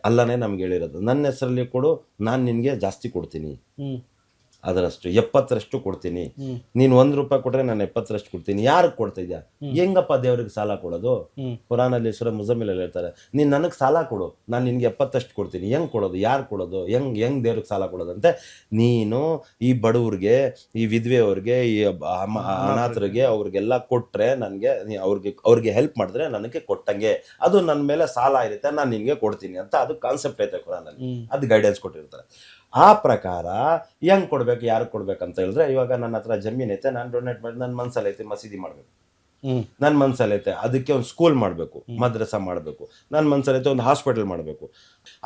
ಅಲ್ಲನೇ ನಮ್ಗೆ ಹೇಳಿರೋದು. ನನ್ನ ಹೆಸರಲ್ಲಿ ಕೊಡು, ನಾನು ನಿನಗೆ ಜಾಸ್ತಿ ಕೊಡ್ತೀನಿ, ಅದರಷ್ಟು 70ರಷ್ಟು ಕೊಡ್ತೀನಿ. ನೀನು 1 ರೂಪಾಯಿ ಕೊಟ್ರೆ ನಾನು 70ರಷ್ಟು ಕೊಡ್ತೀನಿ. ಯಾರಿಗೆ ಕೊಡ್ತಾ ಇದ್ಯಾ? ಹೆಂಗಪ್ಪ ದೇವ್ರಿಗೆ ಸಾಲ ಕೊಡೋದು? ಕುರಾನಲ್ಲಿ ಸೂರ ಮುಜಮ್ಮಿಲಲ್ಲಿ ಹೇಳ್ತಾರೆ, ನೀನು ನನಗೆ ಸಾಲ ಕೊಡು, ನಾನು ನಿನ್ಗೆ 70ರಷ್ಟು ಕೊಡ್ತೀನಿ. ಹೆಂಗ್ ಕೊಡೋದು? ಯಾರು ಕೊಡೋದು? ಹೆಂಗ್ ದೇವ್ರಿಗೆ ಸಾಲ ಕೊಡೋದಂತೆ? ನೀನು ಈ ಬಡವ್ರಿಗೆ, ಈ ವಿಧವೆಯವ್ರಿಗೆ, ಈ ಅನಾಥರಿಗೆ, ಅವ್ರಿಗೆಲ್ಲ ಕೊಟ್ರೆ ನನಗೆ, ಅವ್ರಿಗೆ ಹೆಲ್ಪ್ ಮಾಡಿದ್ರೆ ನನಗೆ ಕೊಟ್ಟಂಗೆ, ಅದು ನನ್ನ ಮೇಲೆ ಸಾಲ ಇರುತ್ತೆ, ನಾನು ನಿನ್ಗೆ ಕೊಡ್ತೀನಿ ಅಂತ. ಅದು ಕಾನ್ಸೆಪ್ಟ್ ಐತೆ ಕುರಾನಲ್ಲಿ, ಅದು ಗೈಡೆನ್ಸ್ ಕೊಟ್ಟಿರ್ತಾರೆ. ಆ ಪ್ರಕಾರ ಹೆಂಗ್ ಕೊಡ್ಬೇಕು, ಯಾರು ಕೊಡ್ಬೇಕಂತ ಹೇಳಿದ್ರೆ, ಇವಾಗ ನನ್ನ ಹತ್ರ ಜಮೀನ್ ಐತೆ, ನಾನು ಡೊನೇಟ್ ಮಾಡಿ, ನನ್ನ ಮನ್ಸಲ್ಲಿ ಐತೆ ಮಸೀದಿ ಮಾಡ್ಬೇಕು, ನನ್ನ ಮನ್ಸಲ್ಲಿ ಐತೆ ಅದಕ್ಕೆ ಒಂದು ಸ್ಕೂಲ್ ಮಾಡಬೇಕು, ಮದ್ರಸ ಮಾಡಬೇಕು, ನನ್ನ ಮನ್ಸಲ್ಲಿ ಐತೆ ಒಂದು ಹಾಸ್ಪಿಟಲ್ ಮಾಡಬೇಕು,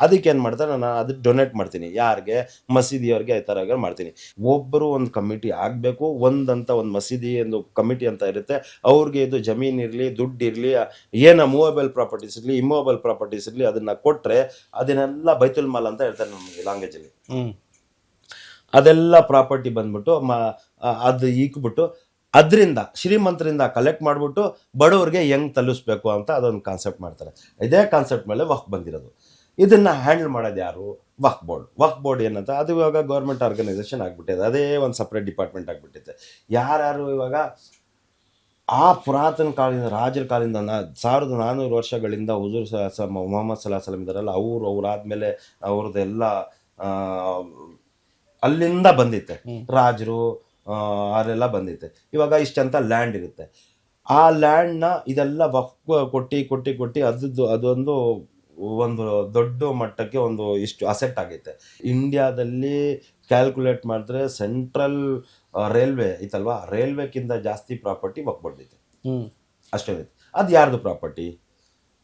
ಅದಕ್ಕೆ ಏನು ಮಾಡ್ತಾರೆ, ನಾನು ಅದಕ್ಕೆ ಡೊನೇಟ್ ಮಾಡ್ತೀನಿ. ಯಾರಿಗೆ? ಮಸೀದಿಯವ್ರಿಗೆ, ಈ ಥರ ಮಾಡ್ತೀನಿ. ಒಬ್ಬರು ಒಂದು ಕಮಿಟಿ ಆಗಬೇಕು, ಒಂದು ಮಸೀದಿ ಒಂದು ಕಮಿಟಿ ಅಂತ ಇರುತ್ತೆ. ಅವ್ರಿಗೆ ಇದು ಜಮೀನ್ ಇರಲಿ, ದುಡ್ಡು ಇರಲಿ, ಏನೋ ಮೂವೇಬಲ್ ಪ್ರಾಪರ್ಟೀಸ್ ಇರಲಿ, ಇಮ್ಮೂವೇಬಲ್ ಪ್ರಾಪರ್ಟೀಸ್ ಇರಲಿ, ಅದನ್ನ ಕೊಟ್ಟರೆ ಅದನ್ನೆಲ್ಲ ಬೈತುಲ್ ಮಾಲ್ ಅಂತ ಹೇಳ್ತಾರೆ ನಮಗೆ ಲ್ಯಾಂಗ್ವೇಜಲ್ಲಿ. ಅದೆಲ್ಲ ಪ್ರಾಪರ್ಟಿ ಬಂದ್ಬಿಟ್ಟು ಅದು ಈಕ್ಬಿಟ್ಟು ಅದರಿಂದ ಶ್ರೀಮಂತರಿಂದ ಕಲೆಕ್ಟ್ ಮಾಡಿಬಿಟ್ಟು ಬಡವ್ರಿಗೆ ಹೆಂಗೆ ತಲುಪಿಸ್ಬೇಕು ಅಂತ ಅದೊಂದು ಕಾನ್ಸೆಪ್ಟ್ ಮಾಡ್ತಾರೆ. ಇದೇ ಕಾನ್ಸೆಪ್ಟ್ ಮೇಲೆ ವಕ್ಫ್ ಬಂದಿರೋದು. ಇದನ್ನು ಹ್ಯಾಂಡಲ್ ಮಾಡೋದು ಯಾರು? ವಕ್ಫ್ ಬೋರ್ಡ್. ವಕ್ಫ್ ಬೋರ್ಡ್ ಏನಂತ, ಅದು ಇವಾಗ ಗೌರ್ಮೆಂಟ್ ಆರ್ಗನೈಸೇಷನ್ ಆಗಿಬಿಟ್ಟಿದೆ, ಅದೇ ಒಂದು ಸಪ್ರೇಟ್ ಡಿಪಾರ್ಟ್ಮೆಂಟ್ ಆಗಿಬಿಟ್ಟಿದೆ. ಯಾರ್ಯಾರು ಇವಾಗ ಆ ಪುರಾತನ ಕಾಲದಿಂದ, ರಾಜರ ಕಾಲದಿಂದ 1400 ವರ್ಷಗಳಿಂದ ಹುಜೂರ್ ಮೊಹಮ್ಮದ್ ಸಲಾ ಸಲಂ ಇದ್ದಾರಲ್ಲ, ಅವರಾದ್ಮೇಲೆ ಅವ್ರದ್ದೆಲ್ಲ ಅಲ್ಲಿಂದ ಬಂದಿತ್ತೆ, ರಾಜರು ಅವರೆಲ್ಲ ಬಂದಿತ್ತೆ. ಇವಾಗ ಇಷ್ಟಂತ ಲ್ಯಾಂಡ್ ಇರುತ್ತೆ, ಆ ಲ್ಯಾಂಡ್ನ ಇದೆಲ್ಲ ವಕ್ಫ್ ಕೊಟ್ಟು ಅದೊಂದು ಒಂದು ದೊಡ್ಡ ಮಟ್ಟಕ್ಕೆ ಒಂದು ಇಷ್ಟು ಅಸೆಟ್ ಆಗೈತೆ. ಇಂಡಿಯಾದಲ್ಲಿ ಕ್ಯಾಲ್ಕುಲೇಟ್ ಮಾಡಿದ್ರೆ ಸೆಂಟ್ರಲ್ ರೈಲ್ವೆ ಐತಲ್ವಾ, ರೈಲ್ವೆಕ್ಕಿಂತ ಜಾಸ್ತಿ ಪ್ರಾಪರ್ಟಿ ವಕ್ಫ್ ಬೋರ್ಡ್ ಅಷ್ಟೇ. ಅದು ಯಾರ್ದು ಪ್ರಾಪರ್ಟಿ?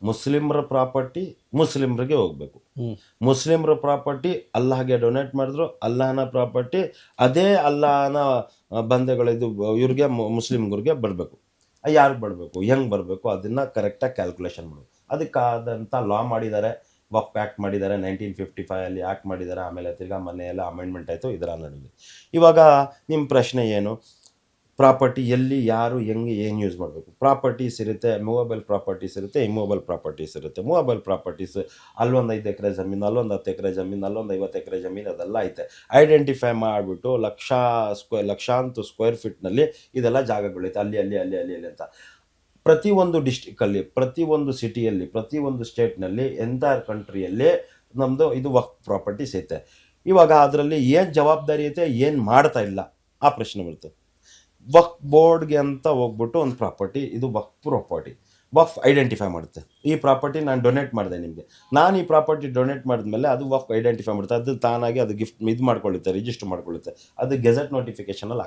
ಮುಸ್ಲಿಮ್ರ ಪ್ರಾಪರ್ಟಿ, ಮುಸ್ಲಿಮ್ರಿಗೆ ಹೋಗ್ಬೇಕು. ಮುಸ್ಲಿಮ್ರ ಪ್ರಾಪರ್ಟಿ ಅಲ್ಲಾಹಗೆ ಡೊನೇಟ್ ಮಾಡಿದ್ರು, ಅಲ್ಲಾಹನ ಪ್ರಾಪರ್ಟಿ ಅದೇ ಅಲ್ಲಾಹನ ಬಂಧೆಗಳಿದು ಇವ್ರಿಗೆ ಮುಸ್ಲಿಮ್ಗಳಿಗೆ ಬರಬೇಕು. ಯಾರಿಗೆ ಬರಬೇಕು, ಹೆಂಗೆ ಬರಬೇಕು, ಅದನ್ನು ಕರೆಕ್ಟಾಗಿ ಕ್ಯಾಲ್ಕುಲೇಷನ್ ಮಾಡಬೇಕು. ಅದಕ್ಕಾದಂಥ ಲಾ ಮಾಡಿದ್ದಾರೆ, ವಕ್ಫ್ ಆ್ಯಕ್ಟ್ ಮಾಡಿದ್ದಾರೆ, 1955 ಆ್ಯಕ್ಟ್ ಮಾಡಿದ್ದಾರೆ. ಆಮೇಲೆ ತಿರ್ಗಾ ಮನೆಯೆಲ್ಲ ಅಮೆಂಡ್ಮೆಂಟ್ ಆಯಿತು ಇದರ ನಡುವೆ. ಇವಾಗ ನಿಮ್ಮ ಪ್ರಶ್ನೆ ಏನು? ಪ್ರಾಪರ್ಟಿ ಎಲ್ಲಿ, ಯಾರು, ಹೆಂಗೆ, ಏನು ಯೂಸ್ ಮಾಡಬೇಕು? ಪ್ರಾಪರ್ಟೀಸ್ ಇರುತ್ತೆ, ಮೂವಬಲ್ ಪ್ರಾಪರ್ಟೀಸ್ ಇರುತ್ತೆ, ಇಮ್ಮೂವಬಲ್ ಪ್ರಾಪರ್ಟೀಸ್ ಇರುತ್ತೆ. ಮೂವಬಲ್ ಪ್ರಾಪರ್ಟೀಸ್ ಅಲ್ಲೊಂದು 5 ಎಕರೆ ಜಮೀನು, ಅಲ್ಲೊಂದು 10 ಎಕರೆ ಜಮೀನು, ಅಲ್ಲೊಂದು 50 ಎಕರೆ ಜಮೀನು, ಅದೆಲ್ಲ ಐತೆ. ಐಡೆಂಟಿಫೈ ಮಾಡಿಬಿಟ್ಟು ಲಕ್ಷಾಂತರ ಸ್ಕ್ವೇರ್ ಫೀಟ್ನಲ್ಲಿ ಇದೆಲ್ಲ ಜಾಗಗಳಿದೆ, ಅಲ್ಲಿ ಅಲ್ಲಿ ಅಲ್ಲಿ ಅಲ್ಲಿ ಅಲ್ಲಿ ಅಂತ. ಪ್ರತಿಯೊಂದು ಡಿಸ್ಟಿಕಲ್ಲಿ, ಪ್ರತಿಯೊಂದು ಸಿಟಿಯಲ್ಲಿ, ಪ್ರತಿಯೊಂದು ಸ್ಟೇಟ್ನಲ್ಲಿ, ಎಂಟೈರ್ ಕಂಟ್ರಿಯಲ್ಲಿ ನಮ್ಮದು ಇದು ವಕ್ಫ್ ಪ್ರಾಪರ್ಟೀಸ್ ಐತೆ. ಇವಾಗ ಅದರಲ್ಲಿ ಏನು ಜವಾಬ್ದಾರಿ ಐತೆ, ಏನು ಮಾಡ್ತಾ ಇಲ್ಲ, ಆ ಪ್ರಶ್ನೆ ಬರುತ್ತೆ. ವಕ್ಫ್ ಬೋರ್ಡ್ಗೆ ಅಂತ ಹೋಗ್ಬಿಟ್ಟು ಒಂದು ಪ್ರಾಪರ್ಟಿ, ಇದು ವಕ್ಫ್ ಪ್ರಾಪರ್ಟಿ, ವಕ್ಫ್ ಐಡೆಂಟಿಫೈ ಮಾಡುತ್ತೆ. ಈ ಪ್ರಾಪರ್ಟಿ ನಾನು ಡೊನೇಟ್ ಮಾಡಿದೆ ನಿಮಗೆ, ನಾನು ಈ ಪ್ರಾಪರ್ಟಿ ಡೊನೇಟ್ ಮಾಡಿದ್ಮೇಲೆ ಅದು ವಕ್ಫ್ ಐಡೆಂಟಿಫೈ ಮಾಡುತ್ತೆ. ಅದು ತಾನಾಗಿ ಅದು ಗಿಫ್ಟ್ ಇದು ಮಾಡ್ಕೊಳ್ಳುತ್ತೆ, ರಿಜಿಸ್ಟರ್ ಮಾಡ್ಕೊಳ್ಳುತ್ತೆ, ಅದು ಗೆಜೆಟ್ ನೋಟಿಫಿಕೇಶನಲ್ಲಿ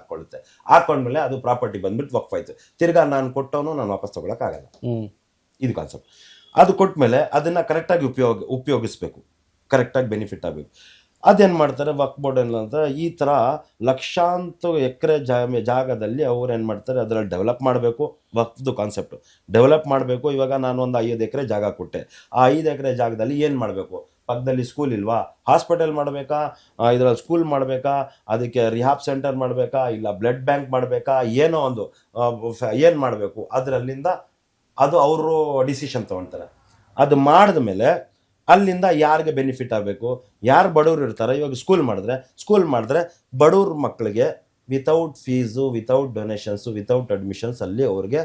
ಹಾಕ್ಕೊಂಡ್ಮೇಲೆ ಅದು ಪ್ರಾಪರ್ಟಿ ಬಂದ್ಬಿಟ್ಟು ವಕ್ಫ್ ಆಯಿತು. ತಿರ್ಗಾ ನಾನು ಕೊಟ್ಟವನು ನಾನು ವಾಪಸ್ ತೊಗೊಳಕ್ಕಾಗಲ್ಲ. ಇದು ಕಾನ್ಸೆಪ್ಟ್. ಅದು ಕೊಟ್ಟಮೇಲೆ ಅದನ್ನು ಕರೆಕ್ಟಾಗಿ ಉಪಯೋಗಿಸ್ಬೇಕು, ಕರೆಕ್ಟಾಗಿ ಬೆನಿಫಿಟ್ ಆಗಬೇಕು. ಅದೇನು ಮಾಡ್ತಾರೆ ವಕ್ಫ್ ಬೋರ್ಡ್ ಅಂತ, ಈ ಥರ ಲಕ್ಷಾಂತರ ಎಕರೆ ಜಾಗದಲ್ಲಿ ಅವ್ರು ಏನು ಮಾಡ್ತಾರೆ, ಅದರಲ್ಲಿ ಡೆವಲಪ್ ಮಾಡಬೇಕು. ವಕ್ಫ್ದು ಕಾನ್ಸೆಪ್ಟು ಡೆವಲಪ್ ಮಾಡಬೇಕು. ಇವಾಗ ನಾನು ಒಂದು 5 ಎಕರೆ ಜಾಗ ಕೊಟ್ಟೆ, ಆ 5 ಎಕರೆ ಜಾಗದಲ್ಲಿ ಏನು ಮಾಡಬೇಕು? ಪಕ್ಕದಲ್ಲಿ ಸ್ಕೂಲ್ ಇಲ್ವಾ? ಹಾಸ್ಪಿಟಲ್ ಮಾಡಬೇಕಾ? ಇದರಲ್ಲಿ ಸ್ಕೂಲ್ ಮಾಡಬೇಕಾ? ಅದಕ್ಕೆ ರಿಹಾಬ್ ಸೆಂಟರ್ ಮಾಡಬೇಕಾ? ಇಲ್ಲ ಬ್ಲಡ್ ಬ್ಯಾಂಕ್ ಮಾಡಬೇಕಾ? ಏನೋ ಒಂದು ಏನು ಮಾಡಬೇಕು, ಅದರಲ್ಲಿಂದ ಅದು ಅವರು ಡಿಸಿಷನ್ ತೊಗೊಳ್ತಾರೆ. ಅದು ಮಾಡಿದ ಮೇಲೆ ಅಲ್ಲಿಂದ ಯಾರಿಗೆ ಬೆನಿಫಿಟ್ ಆಗಬೇಕು, ಯಾರು ಬಡವರು ಇರ್ತಾರೆ. ಇವಾಗ ಸ್ಕೂಲ್ ಮಾಡಿದ್ರೆ ಬಡವ್ರ ಮಕ್ಕಳಿಗೆ without fees, without donations, without admissions ಅಲ್ಲಿ ಅವ್ರಿಗೆ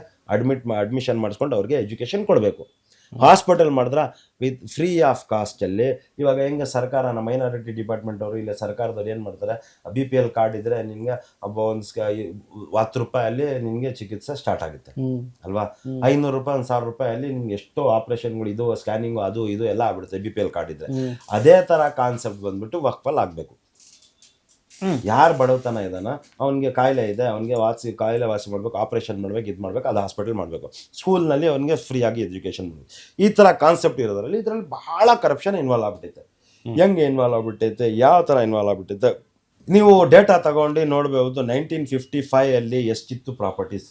ಅಡ್ಮಿಷನ್ ಮಾಡಿಸ್ಕೊಂಡು ಅವ್ರಿಗೆ ಎಜುಕೇಷನ್ ಕೊಡಬೇಕು. ಹಾಸ್ಪಿಟಲ್ ಮಾಡಿದ್ರೆ ವಿತ್ ಫ್ರೀ ಆಫ್ ಕಾಸ್ಟಲ್ಲಿ. ಇವಾಗ ಹೆಂಗೆ ಸರ್ಕಾರ ಮೈನಾರಿಟಿ ಡಿಪಾರ್ಟ್ಮೆಂಟ್ ಅವರು ಇಲ್ಲ ಸರ್ಕಾರದವ್ರು ಏನು ಮಾಡ್ತಾರೆ, BPL ಕಾರ್ಡ್ ಇದ್ದರೆ ನಿನಗೆ ಒಂದು 10 ರೂಪಾಯಲ್ಲಿ ನಿನಗೆ ಚಿಕಿತ್ಸೆ ಸ್ಟಾರ್ಟ್ ಆಗುತ್ತೆ ಅಲ್ವಾ? 500 ರೂಪಾಯಿ, 1000 ರೂಪಾಯಲ್ಲಿ ನಿಮ್ಗೆ ಎಷ್ಟೋ ಆಪ್ರೇಷನ್ಗಳು, ಇದು ಸ್ಕ್ಯಾನಿಂಗು, ಅದು ಇದು ಎಲ್ಲ ಆಗ್ಬಿಡುತ್ತೆ BPL ಕಾರ್ಡ್ ಇದ್ದರೆ. ಅದೇ ಥರ ಕಾನ್ಸೆಪ್ಟ್ ಬಂದ್ಬಿಟ್ಟು ವಕ್ಫಲ್ಲಿ ಆಗಬೇಕು. ಯಾರು ಬಡವತನ ಇದ್ದಾನ, ಅವನಿಗೆ ಕಾಯಿಲೆ ಇದೆ, ಅವನಿಗೆ ಕಾಯಿಲೆ ವಾಸಿ ಮಾಡಬೇಕು, ಆಪ್ರೇಷನ್ ಮಾಡಬೇಕು, ಇದು ಮಾಡಬೇಕು, ಅದು ಹಾಸ್ಪಿಟಲ್ ಮಾಡಬೇಕು. ಸ್ಕೂಲ್ನಲ್ಲಿ ಅವನಿಗೆ ಫ್ರೀಯಾಗಿ ಎಜುಕೇಷನ್ ಮಾಡಬೇಕು. ಈ ಥರ ಕಾನ್ಸೆಪ್ಟ್ ಇರೋದ್ರಲ್ಲಿ ಇದರಲ್ಲಿ ಬಹಳ ಕರಪ್ಷನ್ ಇನ್ವಾಲ್ವ್ ಆಗ್ಬಿಟ್ಟೈತೆ. ಹೆಂಗೆ ಇನ್ವಾಲ್ವ್ ಆಗ್ಬಿಟ್ಟೈತೆ, ಯಾವ ಥರ ಇನ್ವಾಲ್ವ್ ಆಗ್ಬಿಟ್ಟೈತೆ ನೀವು ಡೇಟಾ ತಗೊಂಡು ನೋಡ್ಬೋದು. 1955 ಎಷ್ಟಿತ್ತು ಪ್ರಾಪರ್ಟೀಸ್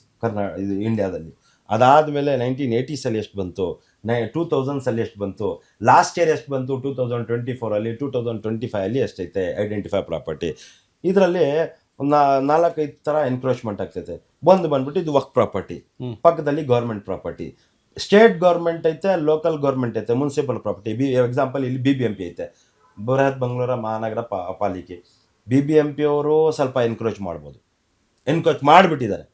ಇದು ಇಂಡಿಯಾದಲ್ಲಿ. ಅದಾದಮೇಲೆ 1980s ಎಷ್ಟು ಬಂತು, 2000s ಎಷ್ಟು ಬಂತು, ಲಾಸ್ಟ್ ಇಯರ್ ಎಷ್ಟು ಬಂತು, 2024 2025 ಎಷ್ಟೈತೆ ಐಡೆಂಟಿಫೈ ಪ್ರಾಪರ್ಟಿ. ಇದರಲ್ಲಿ 4-5 ಥರ ಎನ್ಕ್ರೋಚ್ಮೆಂಟ್ ಆಗ್ತೈತೆ. ಬಂದ್ಬಿಟ್ಟು ಇದು ವಕ್ಫ್ ಪ್ರಾಪರ್ಟಿ, ಪಕ್ಕದಲ್ಲಿ ಗೌರ್ಮೆಂಟ್ ಪ್ರಾಪರ್ಟಿ, ಸ್ಟೇಟ್ ಗೌರ್ಮೆಂಟ್ ಐತೆ, ಲೋಕಲ್ ಗೌರ್ಮೆಂಟ್ ಐತೆ, ಮುನ್ಸಿಪಲ್ ಪ್ರಾಪರ್ಟಿ. ಎಕ್ಸಾಂಪಲ್ ಇಲ್ಲಿ BBMP ಐತೆ, ಬೃಹತ್ ಬೆಂಗಳೂರು ಮಹಾನಗರ ಪಾಲಿಕೆ. BBMP ಅವರು ಸ್ವಲ್ಪ ಎನ್ಕ್ರೋಚ್ ಮಾಡ್ಬೋದು, ಎನ್ಕ್ರೋಚ್ ಮಾಡಿಬಿಟ್ಟಿದ್ದಾರೆ.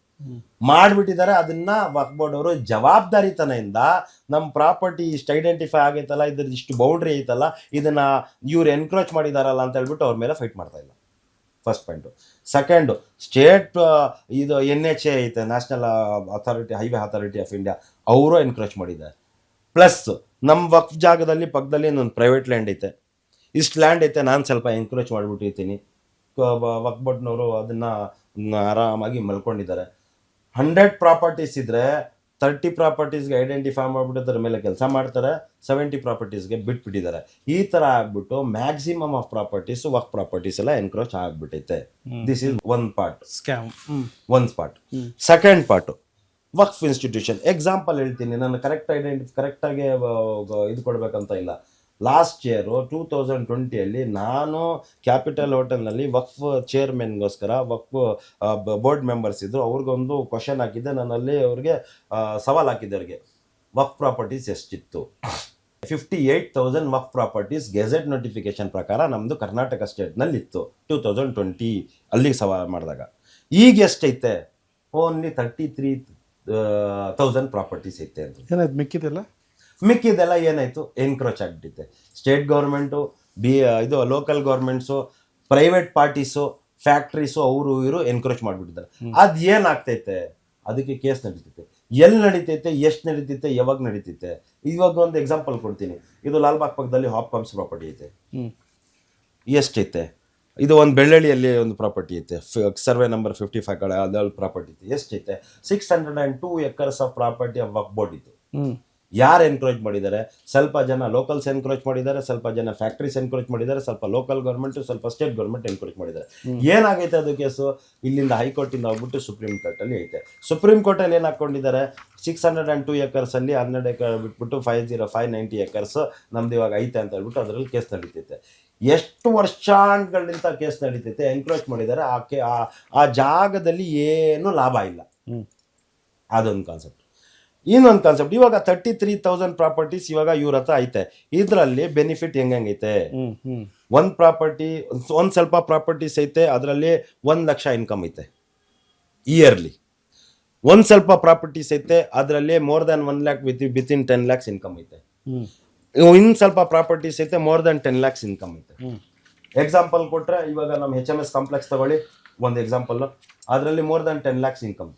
ಅದನ್ನ ವಕ್ಫ್ ಬೋರ್ಡ್ ಅವರು ಜವಾಬ್ದಾರಿತನದಿಂದ ನಮ್ಮ ಪ್ರಾಪರ್ಟಿ ಇಷ್ಟು ಐಡೆಂಟಿಫೈ ಆಗೈತಲ್ಲ, ಇದ್ರದ್ದು ಇಷ್ಟು ಬೌಂಡ್ರಿ ಐತಲ್ಲ, ಇದನ್ನ ಇವ್ರು ಎನ್ಕ್ರೋಚ್ ಮಾಡಿದಾರಲ್ಲ ಅಂತ ಹೇಳ್ಬಿಟ್ಟು ಅವ್ರ ಮೇಲೆ ಫೈಟ್ ಮಾಡ್ತಾ ಇಲ್ಲ. First point. ಸೆಕೆಂಡು, ಸ್ಟೇಟ್ ಇದು NHA ಐತೆ, national authority, highway authority of India, ಅವರು ಎನ್ಕ್ರೋಚ್ ಮಾಡಿದ್ದಾರೆ. ಪ್ಲಸ್ ನಮ್ಮ ವಕ್ಫ್ ಜಾಗದಲ್ಲಿ ಪಕ್ಕದಲ್ಲಿ ಇನ್ನೊಂದು ಪ್ರೈವೇಟ್ ಲ್ಯಾಂಡ್ ಐತೆ, ಇಷ್ಟು ಲ್ಯಾಂಡ್ ಐತೆ, ನಾನು ಸ್ವಲ್ಪ ಎನ್ಕ್ರೋಚ್ ಮಾಡಿಬಿಟ್ಟಿರ್ತೀನಿ. ವಕ್ಫ್ ಬೋರ್ಡ್ನವರು ಅದನ್ನ ಆರಾಮಾಗಿ ಮಲ್ಕೊಂಡಿದ್ದಾರೆ. 100 ಪ್ರಾಪರ್ಟೀಸ್ ಇದ್ರೆ 30 ಪ್ರಾಪರ್ಟೀಸ್ಗೆ ಐಡೆಂಟಿಫೈ ಮಾಡಿಬಿಟ್ಟು ಅದ್ರ ಮೇಲೆ ಕೆಲಸ ಮಾಡ್ತಾರೆ, 70 ಪ್ರಾಪರ್ಟೀಸ್ಗೆ ಬಿಟ್ಬಿಟ್ಟಿದ್ದಾರೆ. ಈ ಥರ ಆಗ್ಬಿಟ್ಟು ಮ್ಯಾಕ್ಸಿಮಮ್ ಆಫ್ ಪ್ರಾಪರ್ಟೀಸ್ ವಕ್ಫ್ ಪ್ರಾಪರ್ಟೀಸ್ ಎಲ್ಲ ಎನ್ಕ್ರೋಚ್ ಆಗ್ಬಿಟ್ಟೈತೆ. This is one part, scam. ಒಂದು ಪಾರ್ಟ್. ಸೆಕೆಂಡ್ ಪಾರ್ಟು, ವಕ್ಫ್ ಇನ್ಸ್ಟಿಟ್ಯೂಷನ್. ಎಕ್ಸಾಂಪಲ್ ಹೇಳ್ತೀನಿ, ನಾನು ಕರೆಕ್ಟಾಗಿ ಇದು ಕೊಡಬೇಕಂತ ಇಲ್ಲ. ಲಾಸ್ಟ್ ಇಯರು 2020 ನಾನು ಕ್ಯಾಪಿಟಲ್ ಹೋಟೆಲ್ನಲ್ಲಿ ವಕ್ಫ್ ಚೇರ್ಮನ್ಗೋಸ್ಕರ ವಕ್ಫ್ ಬೋರ್ಡ್ ಮೆಂಬರ್ಸ್ ಇದ್ದರು, ಅವ್ರಿಗೊಂದು ಕ್ವಶನ್ ಹಾಕಿದ್ದೆ. ನಾನಲ್ಲಿ ಅವ್ರಿಗೆ ಸವಾಲು ಹಾಕಿದ್ದೆ, ಅವ್ರಿಗೆ ವಕ್ಫ್ ಪ್ರಾಪರ್ಟೀಸ್ ಎಷ್ಟಿತ್ತು. 58,000 ವಕ್ಫ್ ಪ್ರಾಪರ್ಟೀಸ್ ಗೆಜೆಟ್ ನೋಟಿಫಿಕೇಶನ್ ಪ್ರಕಾರ ನಮ್ಮದು ಕರ್ನಾಟಕ ಸ್ಟೇಟ್ನಲ್ಲಿ ಇತ್ತು 2020 ಅಲ್ಲಿಗೆ ಸವಾಲು ಮಾಡಿದಾಗ. ಈಗ ಎಷ್ಟೈತೆ? ಓನ್ಲಿ 33,000 ಪ್ರಾಪರ್ಟೀಸ್ ಐತೆ ಅಂತ. ಏನಾಯ್ತು ಮಿಕ್ಕಿದೆಲ್ಲ ಏನಾಯಿತು? ಎನ್ಕ್ರೋಚ್ ಆಗಿಬಿಟ್ಟಿದೆ. ಸ್ಟೇಟ್ ಗೌರ್ಮೆಂಟು, ಇದು local governments, private parties, factories, ಅವರು ಇವರು ಎನ್ಕ್ರೋಚ್ ಮಾಡಿಬಿಟ್ಟಿದ್ದಾರೆ. ಅದು ಏನಾಗ್ತೈತೆ? ಅದಕ್ಕೆ ಕೇಸ್ ನಡೀತೈತೆ. ಎಲ್ಲಿ ನಡೀತೈತೆ, ಎಷ್ಟು ನಡೀತೈತೆ, ಯಾವಾಗ ನಡೀತೈತೆ? ಇವಾಗ ಒಂದು ಎಕ್ಸಾಂಪಲ್ ಕೊಡ್ತೀನಿ. ಇದು ಲಾಲ್ಬಾಗ್ ಪಕ್ಕದಲ್ಲಿ ಹಾಪ್ಕಾಮ್ಸ್ ಪ್ರಾಪರ್ಟಿ ಐತೆ, ಎಷ್ಟೈತೆ? ಇದು ಒಂದು ಬೆಳ್ಳಳ್ಳಿಯಲ್ಲಿ ಒಂದು ಪ್ರಾಪರ್ಟಿ ಐತೆ, ಸರ್ವೆ ನಂಬರ್ 55 ಕಡೆ ಅದಲ್ಲಿ ಪ್ರಾಪರ್ಟಿ ಐತೆ, ಎಷ್ಟೈತೆ? 602 acres of property of Waqf board ಇತ್ತು. ಯಾರು ಎನ್ಕ್ರೋಚ್ ಮಾಡಿದ್ದಾರೆ? ಸ್ವಲ್ಪ ಜನ ಲೋಕಲ್ಸ್ ಎನ್ಕ್ರೋಚ್ ಮಾಡಿದ್ದಾರೆ, ಸ್ವಲ್ಪ ಜನ ಫ್ಯಾಕ್ಟ್ರೀಸ್ ಎನ್ಕ್ರೋಚ್ ಮಾಡಿದ್ದಾರೆ, ಸ್ವಲ್ಪ ಲೋಕಲ್ ಗೌರ್ಮೆಂಟ್, ಸ್ವಲ್ಪ ಸ್ಟೇಟ್ ಗೌರ್ಮೆಂಟ್ ಎನ್ಕ್ರೋಚ್ ಮಾಡಿದ್ದಾರೆ. ಏನಾಗೈತೆ ಅದು ಕೇಸು? ಇಲ್ಲಿಂದ ಹೈಕೋರ್ಟಿಂದ ಹೋಗ್ಬಿಟ್ಟು ಸುಪ್ರೀಂ ಕೋರ್ಟಲ್ಲಿ ಐತೆ. ಸುಪ್ರೀಂ ಕೋರ್ಟಲ್ಲಿ ಏನು ಹಾಕ್ಕೊಂಡಿದ್ದಾರೆ? 602 ಎಕರ್ಸಲ್ಲಿ 12 ಎಕರ್ ಬಿಟ್ಬಿಟ್ಟು 590 ಎಕರ್ಸ್ ನಮ್ದು ಇವಾಗ ಐತೆ ಅಂತ ಹೇಳ್ಬಿಟ್ಟು ಅದರಲ್ಲಿ ಕೇಸ್ ನಡೀತೈತೆ. ಎಷ್ಟು ವರ್ಷಗಳಿಂದ ಕೇಸ್ ನಡೀತೈತೆ, ಎನ್ಕ್ರೋಚ್ ಮಾಡಿದ್ದಾರೆ. ಆ ಜಾಗದಲ್ಲಿ ಏನು ಲಾಭ ಇಲ್ಲ. ಅದೊಂದು ಕಾನ್ಸೆಪ್ಟ್. ಇನ್ನೊಂದು ಕಾನ್ಸೆಪ್ಟ್, ಇವಾಗ 33,000 ಪ್ರಾಪರ್ಟೀಸ್ ಇವಾಗ ಇವ್ರ ಹತ್ರ ಐತೆ. ಇದರಲ್ಲಿ ಬೆನಿಫಿಟ್ ಹೆಂಗೈತೆ? ಒಂದು ಪ್ರಾಪರ್ಟಿ, ಒಂದು ಸ್ವಲ್ಪ ಪ್ರಾಪರ್ಟೀಸ್ ಐತೆ, ಅದರಲ್ಲಿ 1 ಲಕ್ಷ ಇನ್ಕಮ್ ಐತೆ ಇಯರ್ಲಿ. ಒಂದು ಸ್ವಲ್ಪ ಪ್ರಾಪರ್ಟೀಸ್ ಐತೆ, ಅದರಲ್ಲಿ more than 1 lac within 10 lakhs income ಐತೆ. ಇನ್ನು ಸ್ವಲ್ಪ ಪ್ರಾಪರ್ಟೀಸ್ ಐತೆ, ಮೋರ್ ದ್ಯಾನ್ 10 ಲ್ಯಾಕ್ಸ್ ಇನ್ಕಮ್ ಐತೆ. ಎಕ್ಸಾಂಪಲ್ ಕೊಟ್ರೆ, ಇವಾಗ ನಮ್ಮ HMS ಕಾಂಪ್ಲೆಕ್ಸ್ ತಗೊಳ್ಳಿ, ಒಂದು ಎಕ್ಸಾಂಪಲ್, ಅದರಲ್ಲಿ ಮೋರ್ ದ್ಯಾನ್ 10 ಲ್ಯಾಕ್ಸ್ ಇನ್ಕಮ್.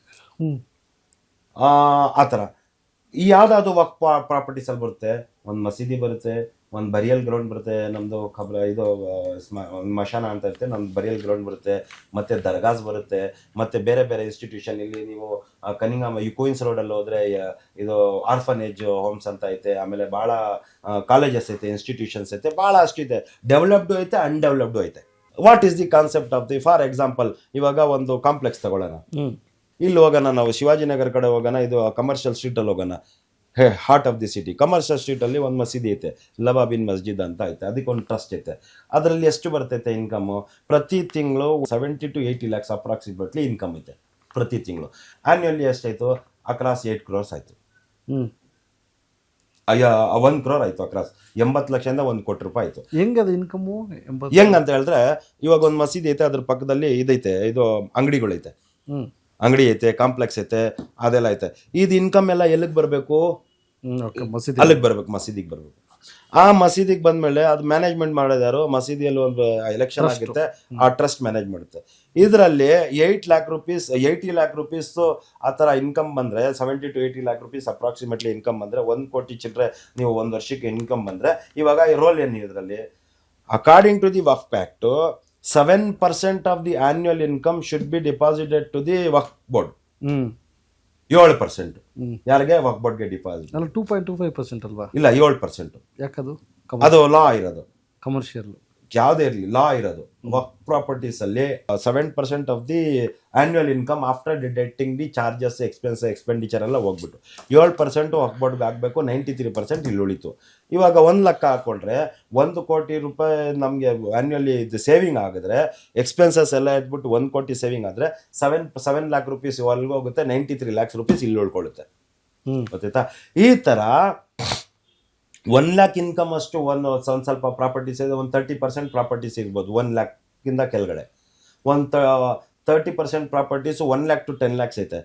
ಆ ಥರ ಈ ಯಾವುದಾದ್ರು ವಕ್ಫ್ ಪ್ರಾಪರ್ಟೀಸಲ್ಲಿ ಬರುತ್ತೆ. ಒಂದು ಮಸೀದಿ ಬರುತ್ತೆ, ಒಂದು ಬರಿಯಲ್ ಗ್ರೌಂಡ್ ಬರುತ್ತೆ, ನಮ್ಮದು ಇದು ಮಶಾನ ಅಂತ ಇರುತ್ತೆ, ನಮ್ದು ಬರಿಯಲ್ ಗ್ರೌಂಡ್ ಬರುತ್ತೆ, ಮತ್ತು ದರ್ಗಾಸ್ ಬರುತ್ತೆ, ಮತ್ತು ಬೇರೆ ಬೇರೆ ಇನ್ಸ್ಟಿಟ್ಯೂಷನ್. ಇಲ್ಲಿ ನೀವು ಕನಿಂಗಾಮ್ ಕ್ವೀನ್ಸ್ ರೋಡಲ್ಲಿ ಹೋದರೆ ಇದು ಆರ್ಫನೇಜ್ ಹೋಮ್ಸ್ ಅಂತ ಐತೆ, ಆಮೇಲೆ ಭಾಳ ಕಾಲೇಜಸ್ ಐತೆ, ಇನ್ಸ್ಟಿಟ್ಯೂಷನ್ಸ್ ಐತೆ, ಭಾಳ ಅಷ್ಟಿದೆ. ಡೆವಲಪ್ಡು ಐತೆ, ಅನ್ಡೆವಲಪ್ಡು ಐತೆ. What is the concept of the? For example, ಇವಾಗ ಒಂದು ಕಾಂಪ್ಲೆಕ್ಸ್ ತಗೊಳ್ಳೋಣ, ಇಲ್ಲಿ ಹೋಗೋಣ ನಾವು, ಶಿವಾಜಿನಗರ ಕಡೆ ಹೋಗೋಣ, ಇದು ಕಮರ್ಷಿಯಲ್ ಸ್ಟ್ರೀಟಲ್ಲಿ ಹೋಗೋಣ, heart of the city. Commercial ಸ್ಟ್ರೀಟಲ್ಲಿ ಒಂದು ಮಸೀದಿ ಐತೆ, ಲಬಾಬಿನ್ ಮಸ್ಜಿದ್ ಅಂತ ಐತೆ, ಅದಕ್ಕೆ ಒಂದು ಟ್ರಸ್ಟ್ ಐತೆ. ಅದರಲ್ಲಿ ಎಷ್ಟು ಬರ್ತೈತೆ ಇನ್ಕಮು? ಪ್ರತಿ ತಿಂಗಳು 70 to 80 ಲ್ಯಾಕ್ಸ್ ಅಪ್ರಾಕ್ಸಿಮೇಟ್ಲಿ ಇನ್ಕಮ್ ಐತೆ ಪ್ರತಿ ತಿಂಗಳು. ಆ್ಯನ್ಯುವಲ್ಲಿ ಎಷ್ಟಾಯಿತು? ಅಕ್ರಾಸ್ 8 crores ಆಯಿತು. 1 crore ಆಯಿತು ಅಕ್ರಾಸ್. 80 ಲಕ್ಷದಿಂದ 1 ಕೋಟಿ ರೂಪಾಯಿ ಆಯಿತು. ಹೆಂಗದು ಇನ್ಕಮು? ಹೆಂಗಂತ ಹೇಳಿದ್ರೆ, ಇವಾಗ ಒಂದು ಮಸೀದಿ ಐತೆ, ಅದ್ರ ಪಕ್ಕದಲ್ಲಿ ಇದೈತೆ, ಇದು ಅಂಗಡಿಗಳೈತೆ, ಅಂಗಡಿ ಐತೆ, ಕಾಂಪ್ಲೆಕ್ಸ್ ಐತೆ, ಅದೆಲ್ಲ ಐತೆ. ಇದು ಇನ್ಕಮ್ ಎಲ್ಲ ಎಲ್ಲಿಗೆ ಬರಬೇಕು? ಅಲ್ಲಿಗೆ ಬರಬೇಕು, ಮಸೀದಿಗೆ ಬರಬೇಕು. ಆ ಮಸೀದಿಗೆ ಬಂದಮೇಲೆ ಅದು ಮ್ಯಾನೇಜ್ಮೆಂಟ್ ಮಾಡೋದ್ಯಾರು? ಮಸೀದಿಯಲ್ಲಿ ಒಂದು ಎಲೆಕ್ಷನ್ ಆಗುತ್ತೆ, ಆ ಟ್ರಸ್ಟ್ ಮ್ಯಾನೇಜ್ ಮಾಡುತ್ತೆ. ಇದರಲ್ಲಿ 8 lakh rupees 80 lakh rupees ಆ ಥರ ಇನ್ಕಮ್ ಬಂದರೆ, 70 to 80 lakh rupees approximately income ಬಂದರೆ, 1 ಕೋಟಿ ಚಿಲ್ಲರೆ ನೀವು ಒಂದು ವರ್ಷಕ್ಕೆ ಇನ್ಕಮ್ ಬಂದರೆ, ಇವಾಗ ರೋಲ್ ಏನು ಇದರಲ್ಲಿ? According to the Waqf act, 7% of the annual income should be deposited to the Waqf board. 7% ಯಾರಿಗೆ? ವಕ್ಫ್ ಬೋರ್ಡ್ಗೆ ಡಿಪಾಸಿಟ್. 2.25% ಅಲ್ವಾ? ಇಲ್ಲ, 7%. ಯಾಕದು? ಅದು ಲಾ ಇರೋದು, ಕಮರ್ಷಿಯಲ್ ಯಾವುದೇ ಇರಲಿ, ಲಾ ಇರೋದು. ವಕ್ಫ್ ಪ್ರಾಪರ್ಟೀಸ್ ಅಲ್ಲಿ 7% of the annual income after deducting the charges, expenditure ಎಲ್ಲ ಹೋಗ್ಬಿಟ್ಟು 7% ವಕ್ಫ್ ಬೋರ್ಡ್ಗೆ ಆಗಬೇಕು, 93% ಇಲ್ಲಿ ಉಳಿತು. ಇವಾಗ 1 ಲಕ್ಷ ಹಾಕೊಂಡ್ರೆ 1 ಕೋಟಿ ರೂಪಾಯಿ ನಮಗೆ ಆನ್ಯುವಲಿ ಇದು ಸೇವಿಂಗ್ ಆಗಿದ್ರೆ, ಎಕ್ಸ್ಪೆನ್ಸಸ್ ಎಲ್ಲ ಇದ್ಬಿಟ್ಟು 1 ಕೋಟಿ ಸೇವಿಂಗ್ ಆದರೆ 7 lakh rupees ಅಲ್ಲಿಗೆ ಹೋಗುತ್ತೆ, 93 lakhs rupees ಇಲ್ಲಿ ಉಳ್ಕೊಳ್ಳುತ್ತೆ. ಗೊತ್ತಾಯ್ತಾ. ಈ ತರ 1 lakh ಇನ್ಕಮ್ ಅಷ್ಟು ಒಂದ್ ಸ್ವಲ್ಪ ಪ್ರಾಪರ್ಟೀಸ್ ಇದೆ, ಒಂದು 30% ಪ್ರಾಪರ್ಟೀಸ್ ಇರ್ಬೋದು 1 lakh ಇಂದ ಕೆಳಗಡೆ. ಒಂದು 30% ಪ್ರಾಪರ್ಟೀಸು 1 lakh to 10 lakhs ಐತೆ.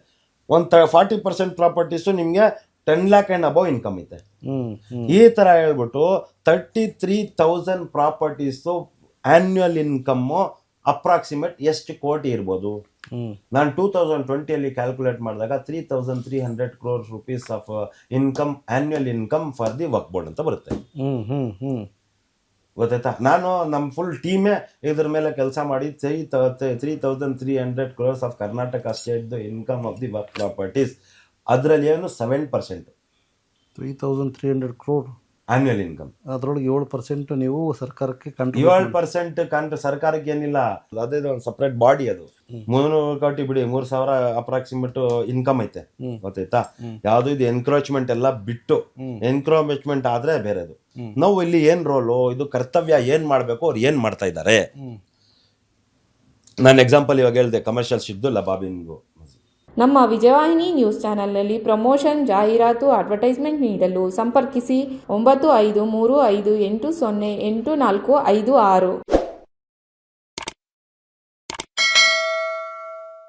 ಒಂದು 40% ಪ್ರಾಪರ್ಟೀಸು ನಿಮಗೆ 10 lakh ಆ್ಯಂಡ್ ಅಬೌವ್ ಇನ್ಕಮ್ ಐತೆ. ಈ ಥರ ಹೇಳ್ಬಿಟ್ಟು 33,000 ಪ್ರಾಪರ್ಟೀಸು ಆ್ಯನ್ಯುವಲ್ ಇನ್ಕಮ್ಮು ಅಪ್ರಾಕ್ಸಿಮೇಟ್ ಎಷ್ಟು ಕೋಟಿ ಇರ್ಬೋದು? ನಾನು 2020 ಕ್ಯಾಲ್ಕುಲೇಟ್ ಮಾಡಿದಾಗ 3,300 crores rupees of income, annual income for the work board ಅಂತ ಬರುತ್ತೆ. ಗೊತ್ತಾಯ್ತಾ. ನಾನು ನಮ್ಮ ಫುಲ್ ಟೀಮೇ ಇದ್ರ ಮೇಲೆ ಕೆಲಸ ಮಾಡಿ 3,300 crores of Karnataka state income of the work properties. ಅದರಲ್ಲಿ ಏನು 7% 3,300 crore ಆನ್ಯುವಲ್ ಇನ್ಕಮ್. ಅದರೊಳಗೆ 7% ನೀವು ಸರ್ಕಾರಕ್ಕೆ 7% ಸರ್ಕಾರಕ್ಕೆ ಏನಿಲ್ಲ, ಅದೇ ಒಂದು ಸಪ್ರೇಟ್ ಬಾಡಿ. ಅದು 300 ಕೋಟಿ ಬಿಡಿ, 3,000 ಅಪ್ರಾಕ್ಸಿಮೇಟ್ ಇನ್ಕಮ್ ಐತೆ. ಗೊತ್ತಾಯ್ತಾ. ಯಾವ್ದು ಇದು ಎನ್ಕ್ರೋಚ್ಮೆಂಟ್ ಎಲ್ಲ ಬಿಟ್ಟು, ಎನ್ಕ್ರೋಚ್ಮೆಂಟ್ ಆದ್ರೆ ಬೇರೆದು. ನಾವು ಇಲ್ಲಿ ಏನ್ ರೋಲು, ಇದು ಕರ್ತವ್ಯ ಏನ್ ಮಾಡ್ಬೇಕು, ಅವ್ರು ಏನ್ ಮಾಡ್ತಾ ಇದ್ದಾರೆ. ನಾನು ಎಕ್ಸಾಂಪಲ್ ಇವಾಗ ಹೇಳಿದೆ, ಕಮರ್ಷಿಯಲ್ ಶಿಡ್ದು ಲಬಾಬಿಂಗು. ನಮ್ಮ ವಿಜಯವಾಹಿನಿ ನ್ಯೂಸ್ ಚಾನೆಲ್ನಲ್ಲಿ ಪ್ರಮೋಷನ್, ಜಾಹೀರಾತು, ಅಡ್ವರ್ಟೈಸ್ಮೆಂಟ್ ನೀಡಲು ಸಂಪರ್ಕಿಸಿ 9535808456.